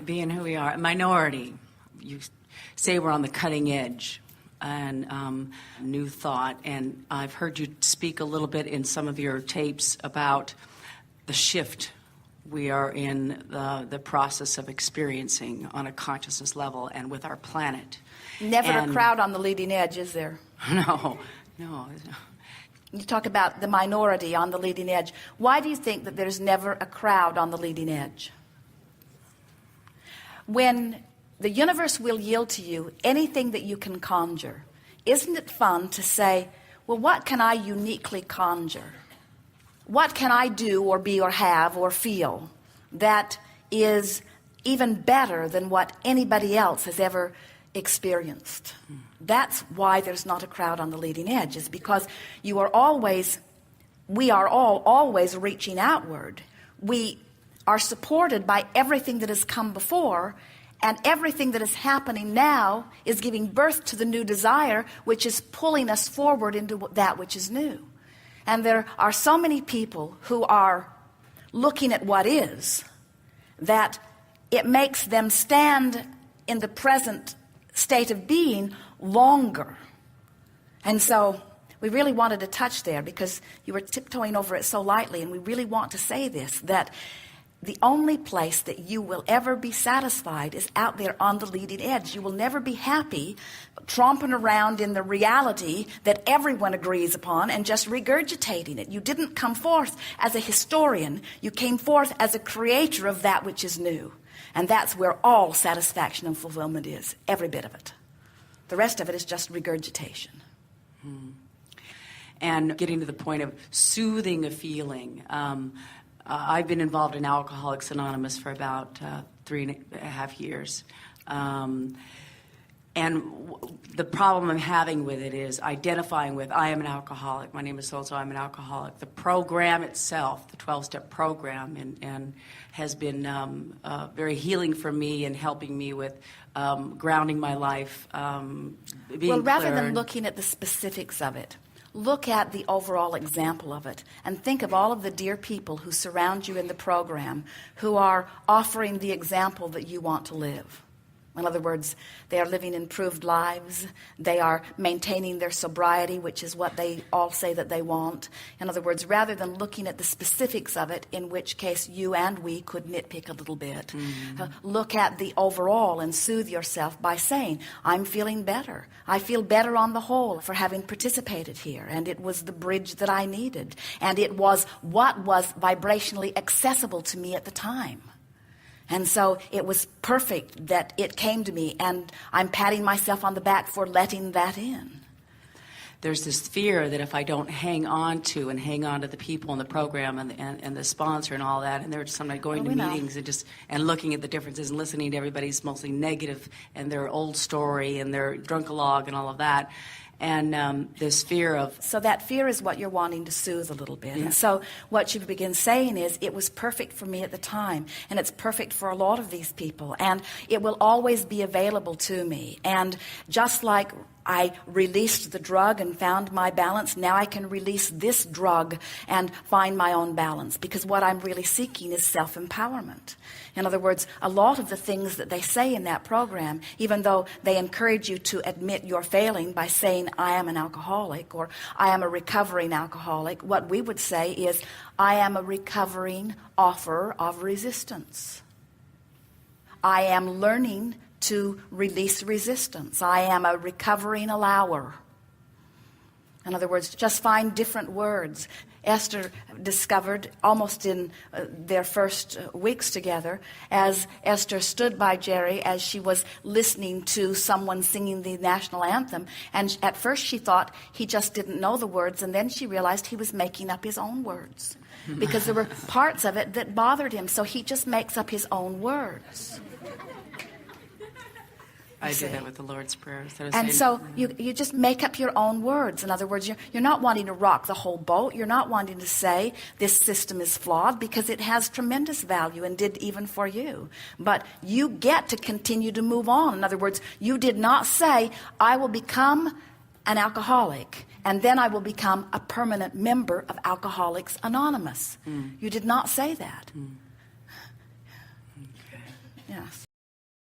Being who we are, a minority, you say we're on the cutting edge and new thought. And I've heard you speak a little bit in some of your tapes about the shift we are in the process of experiencing on a consciousness level and with our planet. Never a crowd on the leading edge, is there? No. You talk about the minority on the leading edge. Why do you think that there's never a crowd on the leading edge? When the universe will yield to you anything that you can conjure, isn't it fun to say, well, what can I uniquely conjure? What can I do or be or have or feel that is even better than what anybody else has ever experienced? That's why there's not a crowd on the leading edge, is because we are all always reaching outward. We are supported by everything that has come before, and everything that is happening now is giving birth to the new desire, which is pulling us forward into that which is new. And there are so many people who are looking at what is, that it makes them stand in the present state of being longer. And so we really wanted to touch there because you were tiptoeing over it so lightly, and we really want to say this, that the only place that you will ever be satisfied is out there on the leading edge. You will never be happy tromping around in the reality that everyone agrees upon and just regurgitating it. You didn't come forth as a historian. You came forth as a creator of that which is new. And that's where all satisfaction and fulfillment is, every bit of it. The rest of it is just regurgitation. And getting to the point of soothing a feeling. I've been involved in Alcoholics Anonymous for about 3.5 years. And the problem I'm having with it is identifying with, I am an alcoholic, my name is so-and-so, I'm an alcoholic. The program itself, the 12-step program, and has been very healing for me and helping me with grounding my life, being rather clear. than looking at the specifics of it, look at the overall example of it and think of all of the dear people who surround you in the program who are offering the example that you want to live. In other words, they are living improved lives. They are maintaining their sobriety, which is what they all say that they want. In other words, rather than looking at the specifics of it, in which case you and we could nitpick a little bit, look at the overall and soothe yourself by saying, I'm feeling better. I feel better on the whole for having participated here. And it was the bridge that I needed. And it was what was vibrationally accessible to me at the time. And so it was perfect that it came to me, and I'm patting myself on the back for letting that in. There's this fear that if I don't hang on to the people in the program and the sponsor and all that, and they're sometimes going to meetings and looking at the differences and listening to everybody's mostly negative and their old story and their drunkalog and all of that. And this fear of... So that fear is what you're wanting to soothe a little bit. Yeah. And so what you begin saying is, it was perfect for me at the time, and it's perfect for a lot of these people, and it will always be available to me. And just like I released the drug and found my balance, now I can release this drug and find my own balance, because what I'm really seeking is self-empowerment. In other words, a lot of the things that they say in that program, even though they encourage you to admit you're failing by saying, I am an alcoholic, or I am a recovering alcoholic, what we would say is, I am a recovering offer of resistance. I am learning to release resistance. I am a recovering allower. In other words, just find different words. Esther discovered almost in their first weeks together, as Esther stood by Jerry as she was listening to someone singing the national anthem, and at first she thought he just didn't know the words, and then she realized he was making up his own words because there were parts of it that bothered him, so he just makes up his own words. I do that with the Lord's Prayer. And so you just make up your own words. In other words, you're not wanting to rock the whole boat. You're not wanting to say this system is flawed, because it has tremendous value and did even for you. But you get to continue to move on. In other words, you did not say, I will become an alcoholic and then I will become a permanent member of Alcoholics Anonymous. You did not say that. Yes.